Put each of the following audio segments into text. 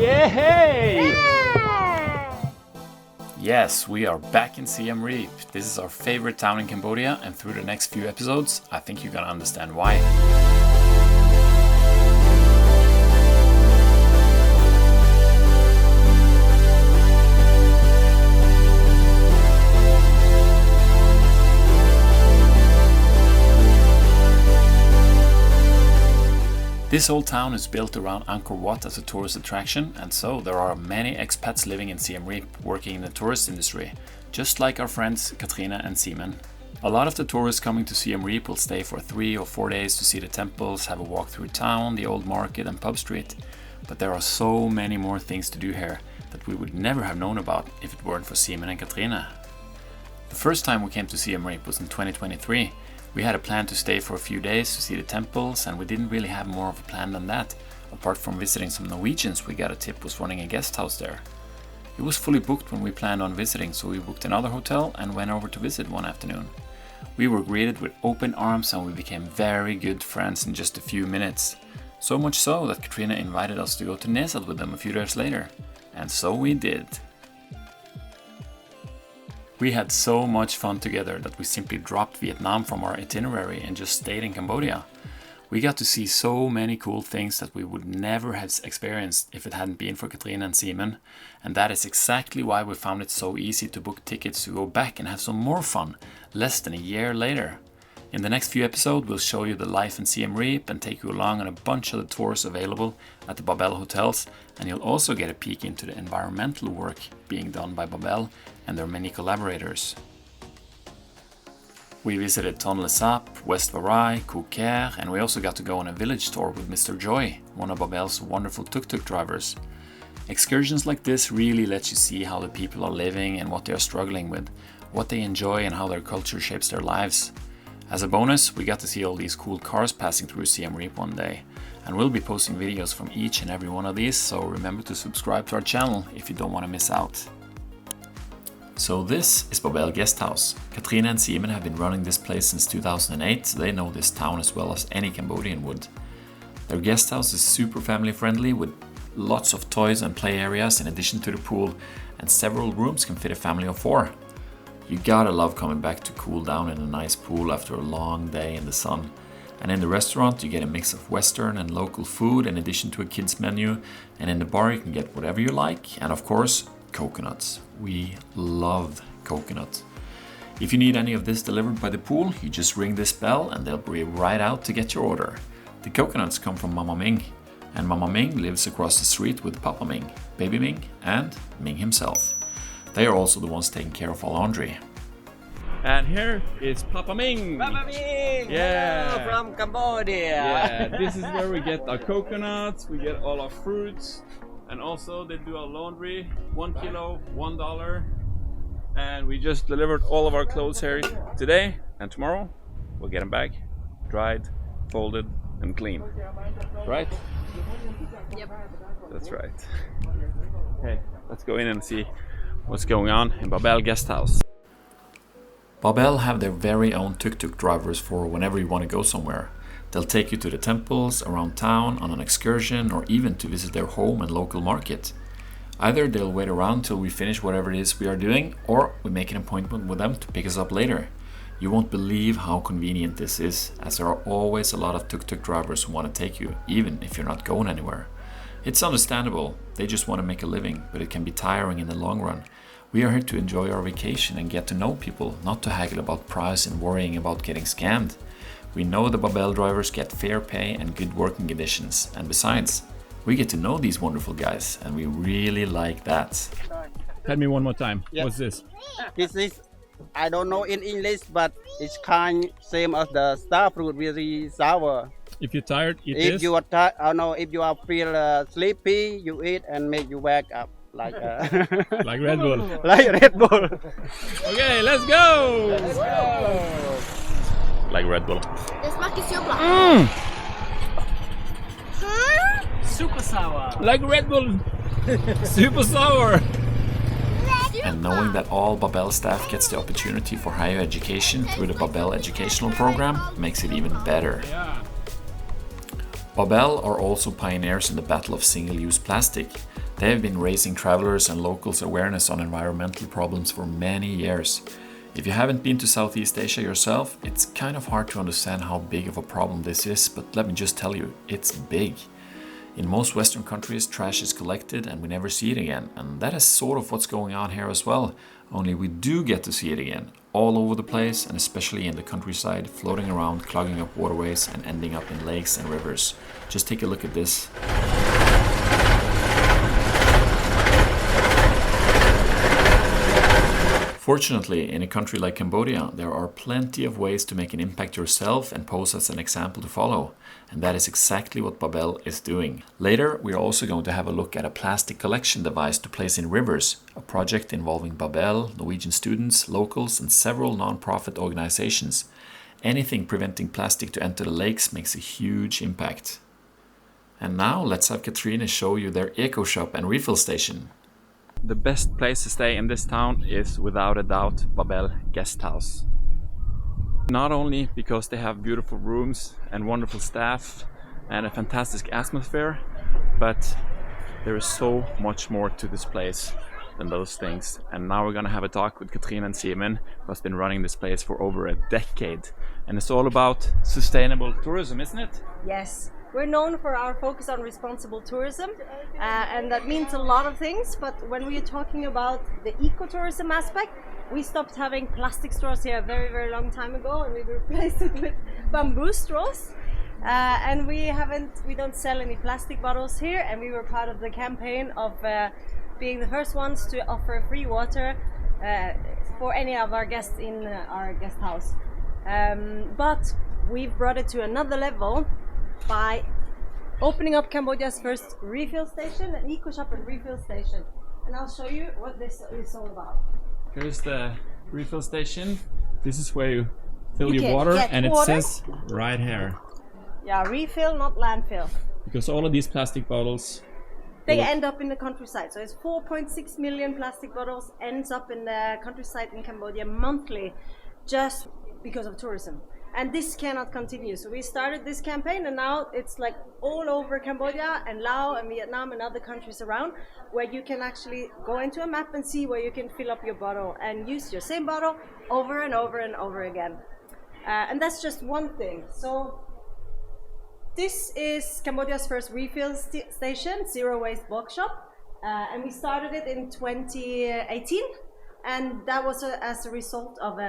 Yay! Yeah! Yes, we are back in Siem Reap. This is our favorite town in Cambodia, and through the next few episodes, I think you're gonna understand why. This whole town is built around Angkor Wat as a tourist attraction, and so there are many expats living in Siem Reap working in the tourist industry, just like our friends Katrine and Simen. A lot of the tourists coming to Siem Reap will stay for 3 or 4 days to see the temples, have a walk through town, the old market and pub street. But there are so many more things to do here that we would never have known about if it weren't for Simen and Katrine. The first time we came to Siem Reap was in 2023. We had a plan to stay for a few days to see the temples, and we didn't really have more of a plan than that. Apart from visiting some Norwegians, we got a tip was running a guest house there. It was fully booked when we planned on visiting, so we booked another hotel and went over to visit one afternoon. We were greeted with open arms and we became very good friends in just a few minutes. So much so that Katrine invited us to go to Nesat with them a few days later. And so we did. We had so much fun together that we simply dropped Vietnam from our itinerary and just stayed in Cambodia. We got to see so many cool things that we would never have experienced if it hadn't been for Katrine and Simen, and that is exactly why we found it so easy to book tickets to go back and have some more fun less than a year later. In the next few episodes, we'll show you the life in Siem Reap and take you along on a bunch of the tours available at the Babel hotels, and you'll also get a peek into the environmental work being done by Babel and their many collaborators. We visited Tonle Sap, West Varai, Koh Ker, and we also got to go on a village tour with Mr. Joy, one of Babel's wonderful tuk-tuk drivers. Excursions like this really let you see how the people are living and what they are struggling with, what they enjoy and how their culture shapes their lives. As a bonus, we got to see all these cool cars passing through Siem Reap one day, and we'll be posting videos from each and every one of these, so remember to subscribe to our channel if you don't want to miss out. So this is Babel Guesthouse. Katrine and Simen have been running this place since 2008, so they know this town as well as any Cambodian would. Their guesthouse is super family friendly with lots of toys and play areas in addition to the pool, and several rooms can fit a family of 4. You gotta love coming back to cool down in a nice pool after a long day in the sun. And in the restaurant you get a mix of Western and local food in addition to a kids menu, and in the bar you can get whatever you like, and of course coconuts. We love coconut. If you need any of this delivered by the pool, you just ring this bell and they'll be right out to get your order. The coconuts come from Mama Ming, and Mama Ming lives across the street with Papa Ming, Baby Ming and Ming himself. They are also the ones taking care of our laundry. And here is Papa Ming. Papa Ming! Yeah. Hello from Cambodia. Yeah, this is where we get our coconuts, we get all our fruits, and also they do our laundry. 1 kilo, $1. And we just delivered all of our clothes here today, and tomorrow we'll get them back, dried, folded, and clean. Right? Yep. That's right. Okay, let's go in and see what's going on in Babel Guesthouse. Babel have their very own tuk-tuk drivers for whenever you want to go somewhere. They'll take you to the temples, around town, on an excursion, or even to visit their home and local market. Either they'll wait around till we finish whatever it is we are doing, or we make an appointment with them to pick us up later. You won't believe how convenient this is, as there are always a lot of tuk-tuk drivers who want to take you, even if you're not going anywhere. It's understandable, they just want to make a living, but it can be tiring in the long run. We are here to enjoy our vacation and get to know people, not to haggle about price and worrying about getting scammed. We know the Babel drivers get fair pay and good working conditions, and besides, we get to know these wonderful guys, and we really like that. Tell me one more time. Yeah. What's this? This is, I don't know in English, but it's kind same as the star fruit, very sour. If you're tired, eat If this. you are tired, I know if you are feel sleepy, you eat and make you wake up like Like Red Bull. like Red Bull. Okay, let's go! Like Red Bull. Det smaker så bra. Super sour. Like Red Bull. Super sour. And knowing that all Babel staff gets the opportunity for higher education through the Babel educational program makes it even better. Yeah. Babel are also pioneers in the battle of single-use plastic. They have been raising travelers and locals' awareness on environmental problems for many years. If you haven't been to Southeast Asia yourself, it's kind of hard to understand how big of a problem this is, but let me just tell you, it's big. In most Western countries, trash is collected and we never see it again, and that is sort of what's going on here as well, only we do get to see it again, all over the place, and especially in the countryside, floating around, clogging up waterways and ending up in lakes and rivers. Just take a look at this. Fortunately, in a country like Cambodia, there are plenty of ways to make an impact yourself and pose as an example to follow. And that is exactly what Babel is doing. Later, we are also going to have a look at a plastic collection device to place in rivers, a project involving Babel, Norwegian students, locals, and several non-profit organizations. Anything preventing plastic to enter the lakes makes a huge impact. And now, let's have Katrine show you their eco shop and refill station. The best place to stay in this town is without a doubt Babel Guesthouse. Not only because they have beautiful rooms and wonderful staff and a fantastic atmosphere, but there is so much more to this place than those things. And now we're gonna have a talk with Katrine and Simen, who has been running this place for over a decade. And it's all about sustainable tourism, isn't it? Yes. We're known for our focus on responsible tourism, and that means a lot of things, but when we're talking about the ecotourism aspect, we stopped having plastic straws here a very, very long time ago, and we replaced it with bamboo straws. And we don't sell any plastic bottles here, and we were part of the campaign of being the first ones to offer free water for any of our guests in our guest house. But we've brought it to another level by opening up Cambodia's first refill station, an eco shop and refill station. And I'll show you what this is all about. Here's the refill station. This is where you fill You your can water, get and it water. says right here. Yeah, refill, not landfill. Because all of these plastic bottles, They end up in the countryside. So it's 4.6 million plastic bottles ends up in the countryside in Cambodia monthly, just because of tourism. And this cannot continue. So we started this campaign, and now it's like all over Cambodia and Laos and Vietnam and other countries around, where you can actually go into a map and see where you can fill up your bottle and use your same bottle over and over and over again. And that's just one thing. So this is Cambodia's first refill station, zero waste box shop, and we started it in 2018. And that was as a result of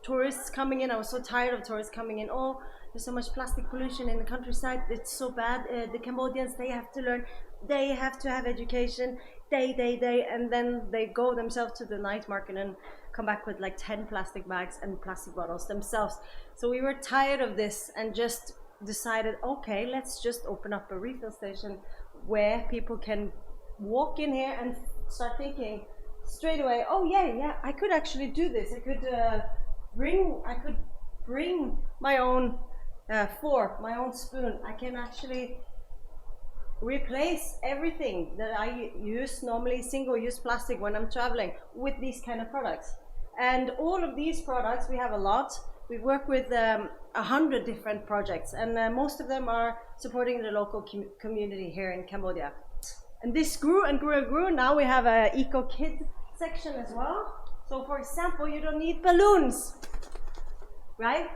tourists coming in. I was so tired of tourists coming in. Oh, there's so much plastic pollution in the countryside. It's so bad. The Cambodians, they have to learn. They have to have education. And then they go themselves to the night market and come back with like 10 plastic bags and plastic bottles themselves. So we were tired of this and just decided, okay, let's just open up a refill station where people can walk in here and start thinking straight away, oh yeah, I could actually do this. I could bring my own fork, my own spoon. I can actually replace everything that I use normally single-use plastic when I'm traveling with these kind of products. And all of these products, we have a lot. We work with 100 different projects, and most of them are supporting the local community here in Cambodia. And this grew and grew and grew. Now we have a eco kid section as well. So for example, you don't need balloons, right?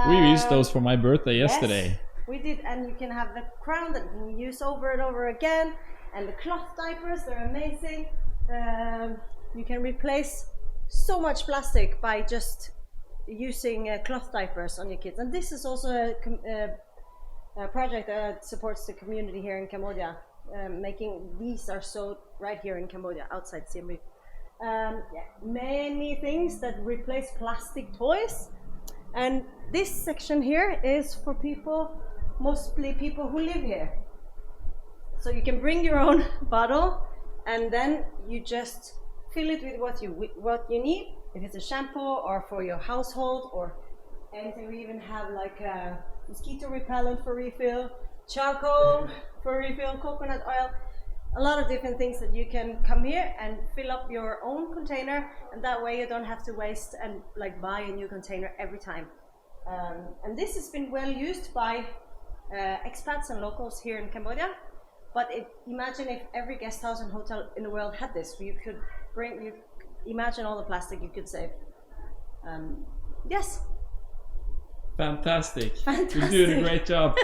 we used those for my birthday yesterday. Yes, we did, and you can have the crown that you can use over and over again, and the cloth diapers, they're amazing. You can replace so much plastic by just using cloth diapers on your kids. And this is also a project that supports the community here in Cambodia. Making these are sold right here in Cambodia, outside Siem Reap. Many things that replace plastic toys, and this section here is for people, mostly people who live here. So you can bring your own bottle, and then you just fill it with what you need. If it's a shampoo or for your household or anything, we even have like a mosquito repellent for refill, charcoal for refill, coconut oil, a lot of different things that you can come here and fill up your own container, and that way you don't have to waste and like buy a new container every time. And this has been well used by expats and locals here in Cambodia. But imagine if every guest house and hotel in the world had this. Imagine all the plastic you could save. Yes. Fantastic. Fantastic. You're doing a great job.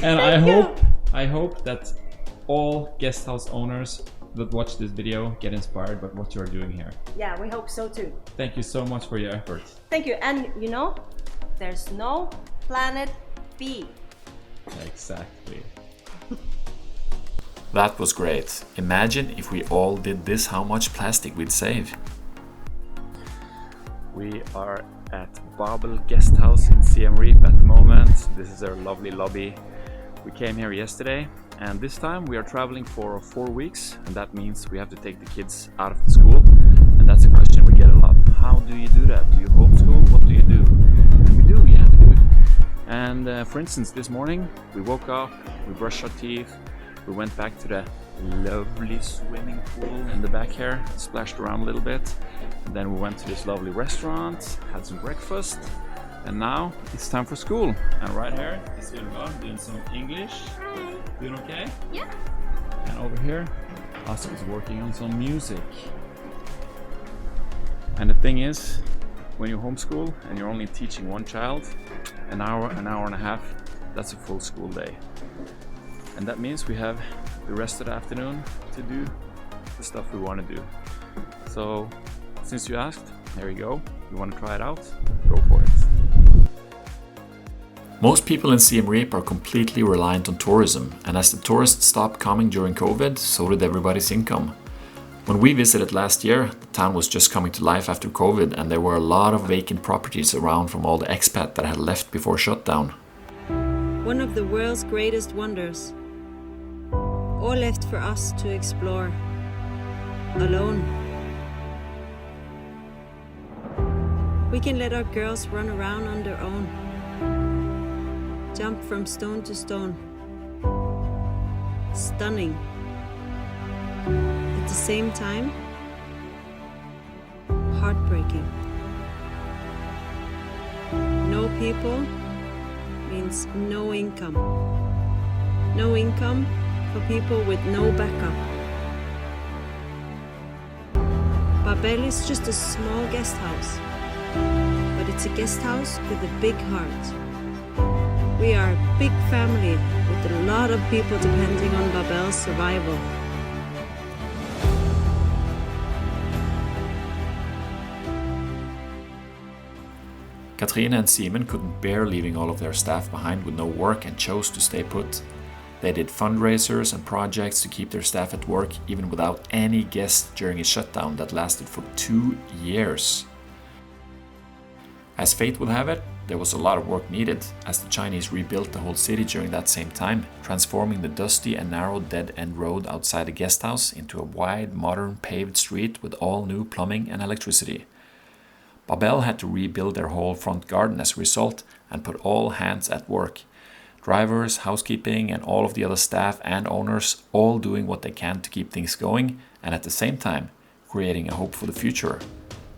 And I hope that all guest house owners that watch this video get inspired by what you're doing here. Yeah, we hope so too. Thank you so much for your effort. Thank you. And you know, there's no planet B. Exactly. That was great. Imagine if we all did this, how much plastic we'd save. We are at Babel Guesthouse in Siem Reap at the moment. This is our lovely lobby. We came here yesterday, and this time we are traveling for 4 weeks, and that means we have to take the kids out of the school. And that's a question we get a lot. How do you do that? Do you homeschool? What do you do? And we do, yeah, we do. And for instance, this morning we woke up, we brushed our teeth, we went back to the lovely swimming pool in the back here, splashed around a little bit. And then we went to this lovely restaurant, had some breakfast, and now it's time for school. And right here is Ylva doing some English. Hi. Doing okay? Yeah. And over here, Oscar is working on some music. And the thing is, when you homeschool and you're only teaching one child, an hour and a half, that's a full school day. And that means we have the rest of the afternoon to do the stuff we want to do. So, since you asked, there you go. You want to try it out? Go for it. Most people in Siem Reap are completely reliant on tourism, and as the tourists stopped coming during COVID, so did everybody's income. When we visited last year, the town was just coming to life after COVID, and there were a lot of vacant properties around from all the expats that had left before shutdown. One of the world's greatest wonders, all left for us to explore, alone. We can let our girls run around on their own, jump from stone to stone. Stunning. At the same time, heartbreaking. No people means no income. No income for people with no backup. Babel is just a small guest house, but it's a guest house with a big heart. We are a big family with a lot of people depending on Babel's survival. Katrine and Simen couldn't bear leaving all of their staff behind with no work and chose to stay put. They did fundraisers and projects to keep their staff at work even without any guests during a shutdown that lasted for 2 years. As fate would have it, there was a lot of work needed as the Chinese rebuilt the whole city during that same time, transforming the dusty and narrow dead-end road outside the guest house into a wide, modern paved street with all new plumbing and electricity. Babel had to rebuild their whole front garden as a result and put all hands at work. Drivers, housekeeping, and all of the other staff and owners all doing what they can to keep things going and at the same time creating a hope for the future.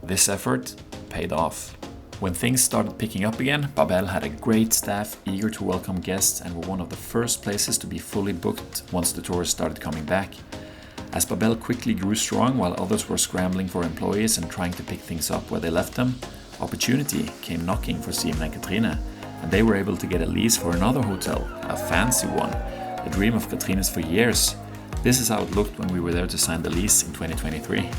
This effort paid off. When things started picking up again, Babel had a great staff eager to welcome guests and were one of the first places to be fully booked once the tourists started coming back. As Babel quickly grew strong while others were scrambling for employees and trying to pick things up where they left them, opportunity came knocking for Simen and Katrine, and they were able to get a lease for another hotel, a fancy one, a dream of Katrine's for years. This is how it looked when we were there to sign the lease in 2023.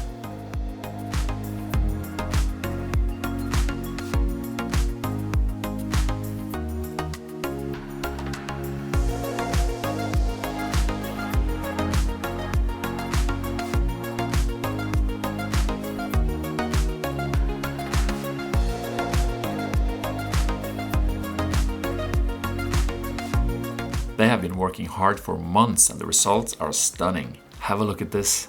They have been working hard for months and the results are stunning. Have a look at this.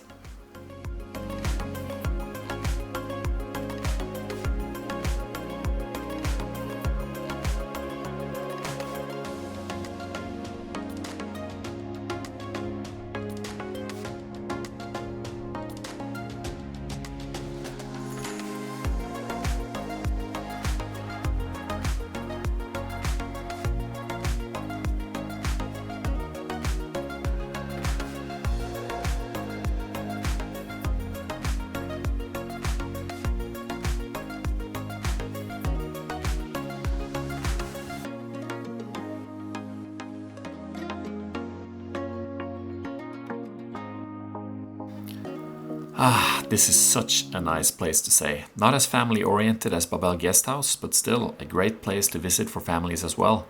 This is such a nice place to stay. Not as family oriented as Babel Guesthouse, but still a great place to visit for families as well.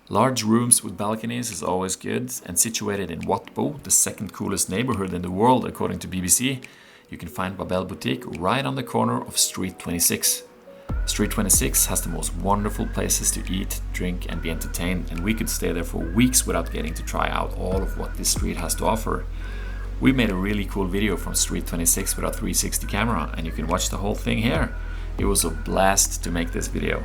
Large rooms with balconies is always good, and situated in Wat Bo, the second coolest neighborhood in the world according to BBC, you can find Babel Boutique right on the corner of Street 26. Street 26 has the most wonderful places to eat, drink and be entertained, and we could stay there for weeks without getting to try out all of what this street has to offer. We made a really cool video from Street 26 with our 360 camera, and you can watch the whole thing here. It was a blast to make this video.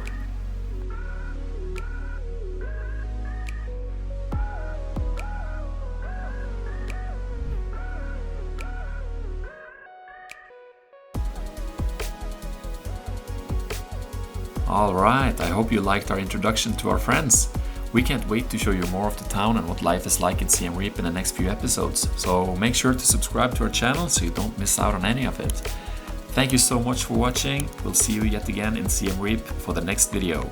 Alright, I hope you liked our introduction to our friends. We can't wait to show you more of the town and what life is like in Siem Reap in the next few episodes, so make sure to subscribe to our channel so you don't miss out on any of it. Thank you so much for watching. We'll see you yet again in Siem Reap for the next video.